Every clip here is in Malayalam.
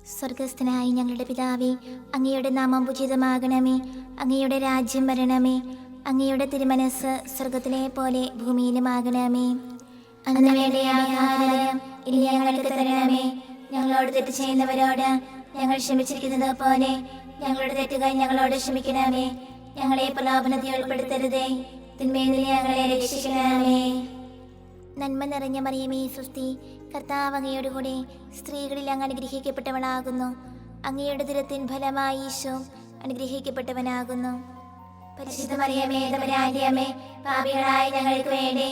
സ്വർഗസ്ഥനായ ഞങ്ങളുടെ പിതാവേ, അങ്ങയുടെ നാമം പൂജിതമാകണമേ. അങ്ങയുടെ രാജ്യം വരണമേ. അങ്ങയുടെ തിരുമനസ് സ്വർഗത്തിലെ പോലെ ഭൂമിയിലുമാകണമേ. അന്ന് വേണ്ട ആഹാരം ഇനി ഞങ്ങൾക്ക് തരണമേ. ഞങ്ങളോട് തെറ്റ് ചെയ്യുന്നവരോട് ഞങ്ങൾ ക്ഷമിച്ചിരിക്കുന്നത് പോലെ ഞങ്ങളുടെ തെറ്റുകൾ ഞങ്ങളോട് ക്ഷമിക്കണമേ. ഞങ്ങളെ പ്രലോഭനത്തിൽ ഉൾപ്പെടുത്തരുതേ, തിന്മയിൽ നിന്ന് ഞങ്ങളെ രക്ഷിക്കണമേ. നന്മ നിറഞ്ഞ മറിയമേ സുസ്തി, കർത്താവ് അങ്ങയുടെ കൂടെ സ്ത്രീകളിൽ അങ്ങ് അനുഗ്രഹിക്കപ്പെട്ടവളാകുന്നു. അങ്ങയുടെ ദുരത്തിൻ ഫലമായി ഈശോ അനുഗ്രഹിക്കപ്പെട്ടവനാകുന്നു. പരിശുദ്ധ മറിയമേ, തമ്പുരാന്റെ അമ്മേ, പാപികളായ ഞങ്ങൾക്ക് വേണ്ടി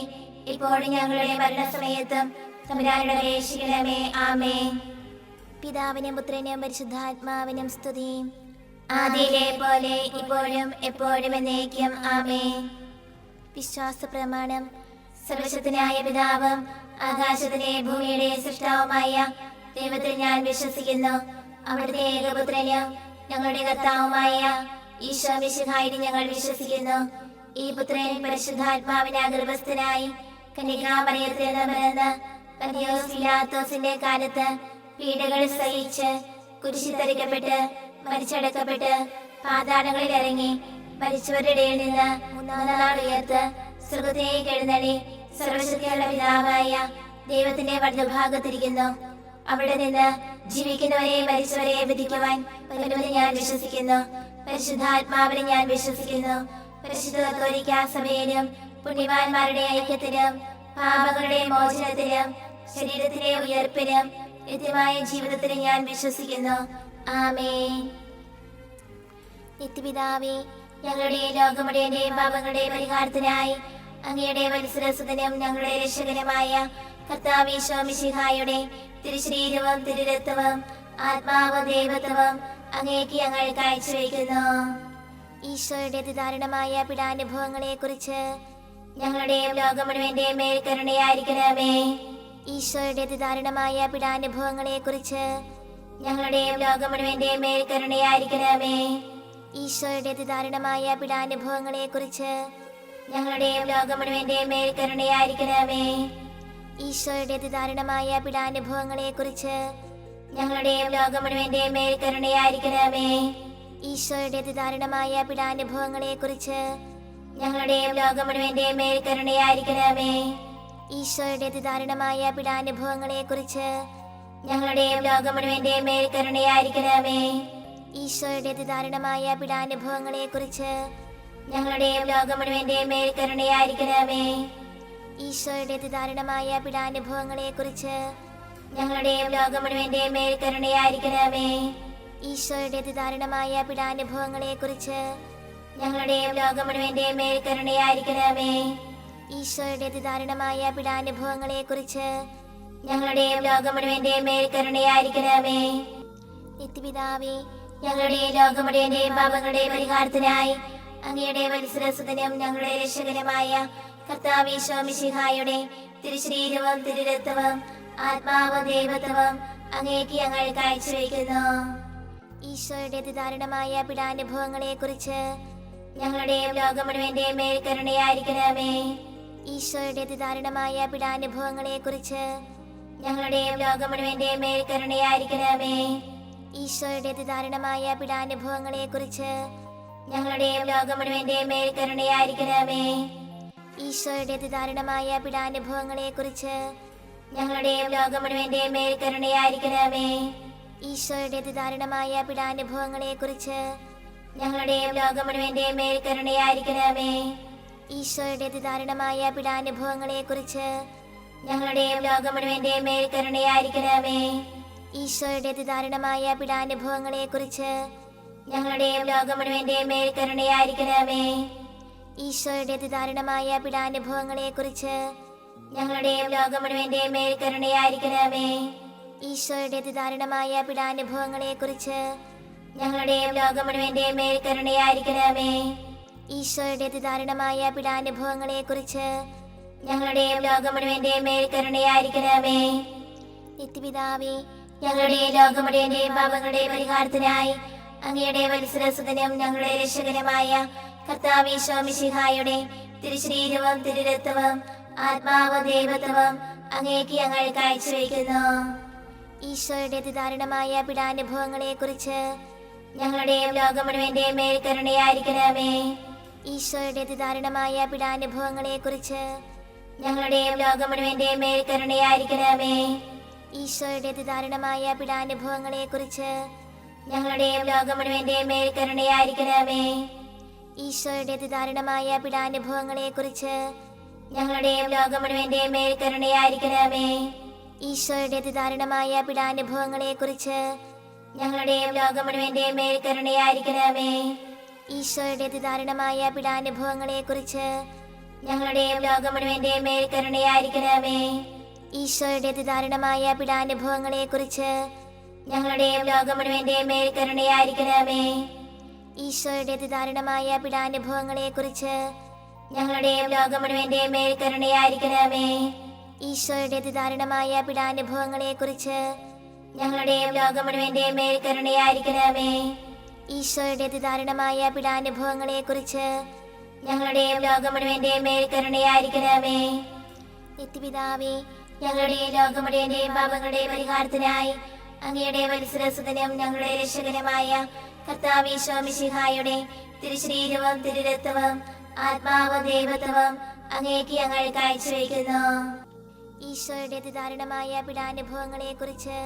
ഇപ്പോഴും ഞങ്ങളുടെ മരണസമയത്തും തമ്പുരാനോട് അപേക്ഷിക്കണമേ. ആമേൻ. പിതാവിനും പുത്രനും പരിശുദ്ധാത്മാവിനും സ്തുതി, ആദിയിലെ പോലെ ഇപ്പോഴും എപ്പോഴും എന്നേക്കും. ആമേൻ. വിശ്വാസ പ്രമാണം. സർവശക്തനായ പിതാവും ആകാശത്തിലെ ഭൂമിയുടെ സൃഷ്ടാവുമായ ദൈവത്തിൽ ഞാൻ വിശ്വസിക്കുന്നു. അവിടുത്തെ ഏകപുത്രനും ഞങ്ങളുടെ കർത്താവുമായ ഈശോ മിശിഹായിൽ ഞങ്ങൾ വിശ്വസിക്കുന്നു. ഈ പുത്രൻ പരിശുദ്ധാത്മാവിനാൽ ഗർഭസ്ഥനായി കന്യകാമറിയത്തിൽ നിന്ന് പിറന്ന് പന്തിയോസ് പിലാത്തോസിന്റെ കാലത്ത് പീഡകൾ സഹിച്ച് കുരിശിൽ തറയ്ക്കപ്പെട്ട് മരിച്ചടക്കപ്പെട്ട് പാതാളങ്ങളിൽ ഇറങ്ങി മരിച്ചവരുടെ ഇടയിൽ നിന്ന് മൂന്നാം നാൾ ഉയർത്ത് സ്വർഗ്ഗത്തിലേക്ക് എഴുന്നള്ളി സർവശക്തിയുള്ള പിതാവായ ദൈവത്തിന്റെ വലതുഭാഗത്തിരിക്കുന്നു. അവിടെ നിന്ന് ജീവിക്കുന്നവരെ മരിച്ചവരെ വിധിക്കുവാൻ വരുമെന്ന് ഞാൻ വിശ്വസിക്കുന്നു. പരിശുദ്ധാത്മാവിനെ ഞാൻ വിശ്വസിക്കുന്നു. പരിശുദ്ധ കത്തോലിക്കാ സഭയിലും പുണ്യവാന്മാരുടെ ഐക്യത്തിലും പാപങ്ങളുടെ മോചനത്തിലും ശരീരത്തിലെ ഉയർപ്പിലും നിത്യമായ ജീവിതത്തിലും ഞാൻ വിശ്വസിക്കുന്നു. ആമേൻ. നിത്യപിതാവേ, ഞങ്ങളുടെ ലോകമുടേന്റെയും പാപങ്ങളുടെ പരിഹാരത്തിനായി അങ്ങയുടെ വത്സരസുതനും ഞങ്ങളുടെ രക്ഷകനുമായ കർത്താവ് ഈശോ മിശിഹായുടെ തിരുശരീരവും തിരുരക്തവും ആത്മാവും ദൈവത്വവും അങ്ങേക്ക് ഞങ്ങൾ കാഴ്ചവെക്കുന്നു. ഈശോയുടെ അതിദാരുണമായ പീഡാനുഭവങ്ങളെ കുറിച്ച് ഞങ്ങളുടെയും ലോകം മുഴുവന്റെയും മേൽ കരുണയായിരിക്കണമേ. ഈശോയുടെ അതിദാരുണമായ പീഡാനുഭവങ്ങളെ കുറിച്ച് ഞങ്ങളുടെയും ലോകം മുഴുവന്റെയും മേൽ കരുണയായിരിക്കണമേ. ഈശോയുടെ അതിദാരുണമായ പീഡാനുഭവങ്ങളെ കുറിച്ച് ഞങ്ങളുടെയും ലോകം മുഴുവന്റെയും മേൽ കരുണയായിരിക്കണമേ. ഈശോയുടെ അതിദാരുണമായ പീഡാനുഭവങ്ങളെ കുറിച്ച് ഞങ്ങളുടെയും ലോകം മുഴുവന്റെയും മേൽ കരുണയായിരിക്കണമേ. ഈശോയുടെ അതിദാരുണമായ പീഡാനുഭവങ്ങളെ കുറിച്ച് ഞങ്ങളുടെയും ലോകം മുഴുവന്റെയും മേൽ കരുണയായിരിക്കണമേ. ഈശോയുടെ അതിദാരുണമായ പീഡാനുഭവങ്ങളെ കുറിച്ച് ഞങ്ങളുടെയും ലോകം മുഴുവന്റെയും മേൽ കരുണയായിരിക്കണമേ. ഈശോയുടെ അതിദാരുണമായ പീഡാനുഭവങ്ങളെ കുറിച്ച് ഞങ്ങളുടെയും ലോകം മുഴുവന്റെയും മേൽ കരുണയായിരിക്കണമേ. ഈശോയുടെ അതിദാരുണമായ പീഡാനുഭവങ്ങളെ കുറിച്ച് ഞങ്ങളുടെയും ലോകം മുഴുവന്റെയും മേൽ കരുണയായിരിക്കണമേ. ഈശോയുടെ അതിദാരുണമായ പീഡാനുഭവങ്ങളെ കുറിച്ച് ഞങ്ങളുടെയും ലോകം മുഴുവന്റെയും മേൽ കരുണയായിരിക്കണമേ. ഈശോയുടെ അതിദാരുണമായ പീഡാനുഭവങ്ങളെ കുറിച്ച് ഞങ്ങളുടെയും ലോകം മുഴുവന്റെയും മേൽ കരുണയായിരിക്കണമേ. നിത്യപിതാവേ, ഞങ്ങളുടെ ലോകം മുഴുവന്റെയും പാപങ്ങളുടെ പരിഹാരത്തിനായി അങ്ങയുടെ വത്സരസുതനും ഞങ്ങളുടെ രക്ഷകനുമായ കർത്താവ് ഈശോ മിശിഹായുടെ തിരുശരീരവും തിരുരക്തവും ആത്മാവും ദൈവത്വവും അങ്ങേക്ക് ഞങ്ങൾ കാഴ്ചവെക്കുന്നു. ഈശോയുടെ അതിദാരുണമായ പീഡാനുഭവങ്ങളെ കുറിച്ച് ഞങ്ങളുടെയും ലോകം മുഴുവന്റെയും മേൽ കരുണയായിരിക്കണമേ. ഈശോയുടെ അതിദാരുണമായ പീഡാനുഭവങ്ങളെ കുറിച്ച് ഞങ്ങളുടെയും ലോകം മുഴുവന്റെയും മേൽ കരുണയായിരിക്കണമേ. ഈശോയുടെ അതിദാരുണമായ പീഡാനുഭവങ്ങളെ കുറിച്ച് ഞങ്ങളുടെയും ലോകം മുഴുവന്റെയും മേൽ കരുണയായിരിക്കണമേ. ഈശോയുടെ അതിദാരുണമായ പീഡാനുഭവങ്ങളെ കുറിച്ച് ഞങ്ങളുടെയും ലോകം മുഴുവന്റെയും മേൽ കരുണയായിരിക്കണമേ. ഈശോയുടെ അതിദാരുണമായ പീഡാനുഭവങ്ങളെ കുറിച്ച് ഞങ്ങളുടെയും ലോകം മുഴുവന്റെയും മേൽ കരുണയായിരിക്കണമേ. ഈശോയുടെ അതിദാരുണമായ പീഡാനുഭവങ്ങളെ കുറിച്ച് ഞങ്ങളുടെയും ലോകം മുഴുവന്റെയും മേൽ കരുണയായിരിക്കണമേ. ഈശോയുടെ അതിദാരുണമായ പീഡാനുഭവങ്ങളെ കുറിച്ച് ഞങ്ങളുടെയും ലോകം മുഴുവന്റെയും മേൽ കരുണയായിരിക്കണമേ. ഈശോയുടെ അതിദാരുണമായ പീഡാനുഭവങ്ങളെ കുറിച്ച് ഞങ്ങളുടെയും ലോകം മുഴുവന്റെയും മേൽ കരുണയായിരിക്കണമേ. ഈശോയുടെ അതിദാരുണമായ പീഡാനുഭവങ്ങളെ കുറിച്ച് ഞങ്ങളുടെയും ലോകം മുഴുവന്റെയും മേൽ കരുണയായിരിക്കണമേ. ഈശോയുടെ അതിദാരുണമായ പീഡാനുഭവങ്ങളെ കുറിച്ച് ഞങ്ങളുടെയും ലോകം മുഴുവന്റെയും മേൽ കരുണയായിരിക്കണമേ. നിത്യപിതാവേ, ഞങ്ങളുടെ ലോകം മുഴുവന്റെയും പാപങ്ങളുടെ പരിഹാരത്തിനായി അങ്ങയുടെ വത്സരസുതനും ഞങ്ങളുടെ രക്ഷകനുമായ കർത്താവ് ഈശോ മിശിഹായുടെ തിരുശരീരവും തിരുരക്തവും ആത്മാവും ദൈവത്വവും അങ്ങേക്ക് ഞങ്ങൾ കാഴ്ചവെക്കുന്നു. ഈശോയുടെ അതിദാരുണമായ പീഡാനുഭവങ്ങളെ കുറിച്ച് ഞങ്ങളുടെയും ലോകം മുഴുവന്റെയും മേൽ കരുണയായിരിക്കണമേ. ഈശോയുടെ അതിദാരുണമായ പീഡാനുഭവങ്ങളെ കുറിച്ച് ഞങ്ങളുടെയും ലോകം മുഴുവന്റെയും മേൽ കരുണയായിരിക്കണമേ. ഈശോയുടെ അതിദാരുണമായ പീഡാനുഭവങ്ങളെ കുറിച്ച് ഞങ്ങളുടെയും ലോകം മുഴുവന്റെയും മേൽ കരുണയായിരിക്കണമേ. ഈശോയുടെ അതിദാരുണമായ പീഡാനുഭവങ്ങളെ കുറിച്ച് ഞങ്ങളുടെയും ലോകം മുഴുവന്റെയും മേൽ കരുണയായിരിക്കണമേ. ഈശോയുടെ അതിദാരുണമായ പീഡാനുഭവങ്ങളെ കുറിച്ച് ഞങ്ങളുടെയും ലോകം മുഴുവന്റെയും മേൽ കരുണയായിരിക്കണമേ. ഈശോയുടെ അതിദാരുണമായ പീഡാനുഭവങ്ങളെ കുറിച്ച് ഞങ്ങളുടെയും ലോകം മുഴുവന്റെയും മേൽ കരുണയായിരിക്കണമേ. ഈശോയുടെ അതിദാരുണമായ പീഡാനുഭവങ്ങളെ കുറിച്ച് ഞങ്ങളുടെയും ലോകം മുഴുവന്റെയും മേൽ കരുണയായിരിക്കണമേ. ഈശോയുടെ അതിദാരുണമായ പീഡാനുഭവങ്ങളെ കുറിച്ച് ഞങ്ങളുടെയും ലോകം മുഴുവന്റെയും മേൽ കരുണയായിരിക്കണമേ. ഈശോയുടെ അതിദാരുണമായ പീഡാനുഭവങ്ങളെ കുറിച്ച് ഞങ്ങളുടെയും ലോകം മുഴുവന്റെയും മേൽ കരുണയായിരിക്കണമേ. ഈശോയുടെ അതിദാരുണമായ പീഡാനുഭവങ്ങളെ കുറിച്ച് ഞങ്ങളുടെയും ലോകം മുഴുവന്റെയും മേൽ കരുണയായിരിക്കണമേ. നിത്യപിതാവേ, ഞങ്ങളുടെ ലോകം മുഴുവന്റെയും പാപങ്ങളുടെ പരിഹാരത്തിനായി അങ്ങയുടെ വത്സരസുതനും ഞങ്ങളുടെ രക്ഷകനുമായ കർത്താവ് ഈശോ മിശിഹായുടെ തിരുശരീരവും തിരുരക്തവും ആത്മാവും ദൈവത്വവും അങ്ങേക്ക് ഞങ്ങൾ കാഴ്ചവെക്കുന്നു. ഈശോയുടെ അതിദാരുണമായ പീഡാനുഭവങ്ങളെ കുറിച്ച്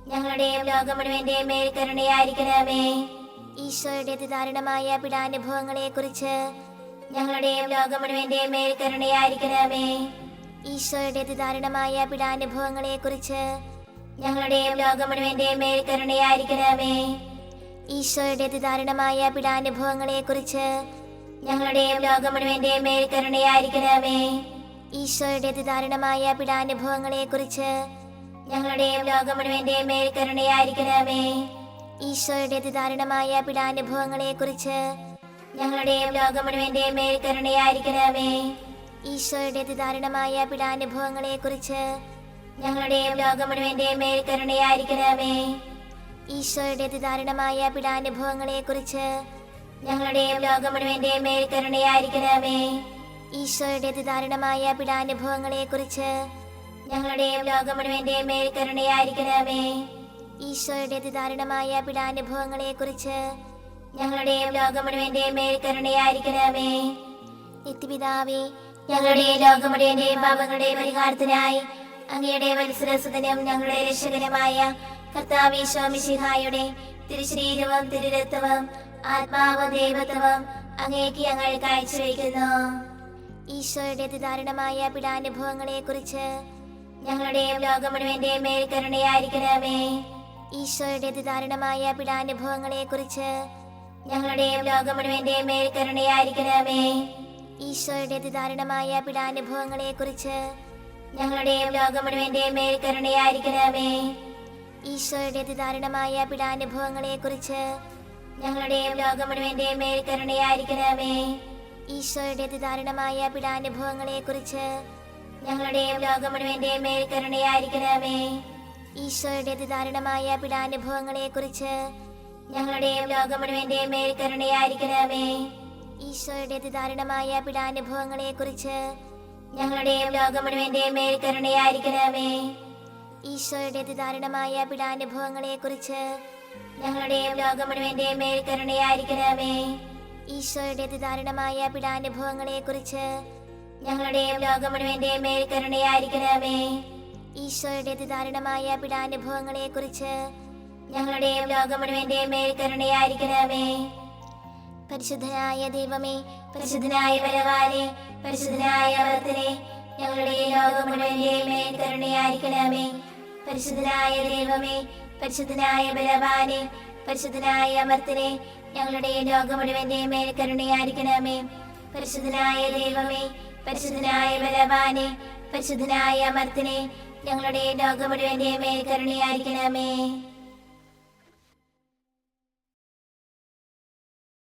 ഞങ്ങളുടെയും ലോകം മുഴുവന്റെയും മേൽ കരുണയായിരിക്കണമേ. ഈശോയുടെ അതിദാരുണമായ പീഡാനുഭവങ്ങളെ കുറിച്ച് ഞങ്ങളുടെയും ലോകം മുഴുവന്റെയും മേൽ കരുണയായിരിക്കണമേ. ഈശോയുടെ അതിദാരുണമായ പീഡാനുഭവങ്ങളെ കുറിച്ച് ഞങ്ങളുടെയും ലോകം മുഴുവന്റെയും മേൽ കരുണയായിരിക്കണമേ. ഈശോയുടെ അതിദാരുണമായ പീഡാനുഭവങ്ങളെ കുറിച്ച് ഞങ്ങളുടെയും ലോകം മുഴുവന്റെയും മേൽ കരുണയായിരിക്കണമേ. ഈശോയുടെ അതിദാരുണമായ പീഡാനുഭവങ്ങളെ കുറിച്ച് ഞങ്ങളുടെയും ലോകം മുഴുവന്റെയും മേൽ കരുണയായിരിക്കണമേ. ഈശോയുടെ അതിദാരുണമായ പീഡാനുഭവങ്ങളെ കുറിച്ച് ഞങ്ങളുടെയും ലോകം മുഴുവന്റെയും മേൽ കരുണയായിരിക്കണമേ. ഈശോയുടെ അതിദാരുണമായ പീഡാനുഭവങ്ങളെ കുറിച്ച് ഞങ്ങളുടെയും ലോകം മുഴുവന്റെയും മേൽ കരുണയായിരിക്കണമേ. ഈശോയുടെ അതിദാരുണമായ പീഡാനുഭവങ്ങളെ കുറിച്ച് ഞങ്ങളുടെയും ലോകം മുഴുവന്റെയും മേൽ കരുണയായിരിക്കണമേ. ഈശോയുടെ അതിദാരുണമായ പീഡാനുഭവങ്ങളെ കുറിച്ച് ഞങ്ങളുടെയും ലോകം മുഴുവന്റെയും മേൽ കരുണയായിരിക്കണമേ. ഈശോയുടെ അതിദാരുണമായ പീഡാനുഭവങ്ങളെ കുറിച്ച് ഞങ്ങളുടെയും ലോകം മുഴുവന്റെയും മേൽ കരുണയായിരിക്കണമേ. നിത്യപിതാവേ, ഞങ്ങളുടെ ലോകം മുഴുവന്റെയും പാപങ്ങളുടെ പരിഹാരത്തിനായി അങ്ങയുടെ വത്സരസുതനും ഞങ്ങളുടെ രക്ഷകനുമായ കർത്താവ് ഈശോ മിശിഹായുടെ തിരുശരീരവും തിരുരക്തവും ആത്മാവും ദൈവത്വവും അങ്ങേക്ക് ഞങ്ങൾ കാഴ്ചവെക്കുന്നു. ഈശോയുടെ അതിദാരുണമായ പീഡാനുഭവങ്ങളെ കുറിച്ച് ഞങ്ങളുടെയും ലോകം മുഴുവന്റെയും മേൽ കരുണയായിരിക്കണമേ. ഈശോയുടെ അതിദാരുണമായ പീഡാനുഭവങ്ങളെ കുറിച്ച് ഞങ്ങളുടെയും ലോകം മുഴുവന്റെയും മേൽ കരുണയായിരിക്കണമേ. ഈശോയുടെ അതിദാരുണമായ പീഡാനുഭവങ്ങളെ കുറിച്ച് ഞങ്ങളുടെയും ലോകം മുഴുവന്റെയും മേൽ കരുണയായിരിക്കണമേ. ഈശോയുടെ അതിദാരുണമായ പീഡാനുഭവങ്ങളെ കുറിച്ച് ഞങ്ങളുടെയും ലോകം മുഴുവന്റെയും മേൽ കരുണയായിരിക്കണമേ. ഈശോയുടെ അതിദാരുണമായ പീഡാനുഭവങ്ങളെ കുറിച്ച് ഞങ്ങളുടെയും ലോകം മുഴുവന്റെയും മേൽ കരുണയായിരിക്കണമേ. ഈശോയുടെ അതിദാരുണമായ പീഡാനുഭവങ്ങളെ കുറിച്ച് ഞങ്ങളുടെയും ലോകം മുഴുവന്റെയും മേൽ കരുണയായിരിക്കണമേ. ഈശോയുടെ അതിദാരുണമായ പീഡാനുഭവങ്ങളെ കുറിച്ച് ഞങ്ങളുടെയും ലോകം മുഴുവന്റെയും മേൽ കരുണയായിരിക്കണമേ. ഈശോയുടെ അതിദാരുണമായ പീഡാനുഭവങ്ങളെ കുറിച്ച് ഞങ്ങളുടെയും ലോകം മുഴുവന്റെയും മേൽ കരുണയായിരിക്കണമേ. ഈശോയുടെ അതിദാരുണമായ പീഡാനുഭവങ്ങളെ കുറിച്ച് ഞങ്ങളുടെയും ലോകം മുഴുവന്റെയും മേൽ കരുണയായിരിക്കണമേ. ഈശോയുടെ അതിദാരുണമായ പീഡാനുഭവങ്ങളെ കുറിച്ച് ഞങ്ങളുടെയും ലോകം മുഴുവന്റെയും മേൽ കരുണയായിരിക്കണമേ. പരിശുദ്ധനായ ദൈവമേ, പരിശുദ്ധനായ ബലവാനേ, പരിശുദ്ധനായ അമർത്തനേ, ഞങ്ങളുടെ ലോകം മുഴുവന്റെയും മേൽ കരുണയായിരിക്കണമേ. പരിശുദ്ധനായ ദൈവമേ, പരിശുദ്ധനായ ബലവാനേ, പരിശുദ്ധനായ അമർത്തനേ, ഞങ്ങളുടെ ലോകം മുഴുവന്റെയും മേൽ കരുണയായിരിക്കണമേ. പരിശുദ്ധനായ ദൈവമേ, പരിശുദ്ധനായ ബലവാനേ, പരിശുദ്ധനായ അമർത്തനേ, ഞങ്ങളുടെ ലോകം മുഴുവന്റെയും മേൽ കരുണയായിരിക്കണമേ.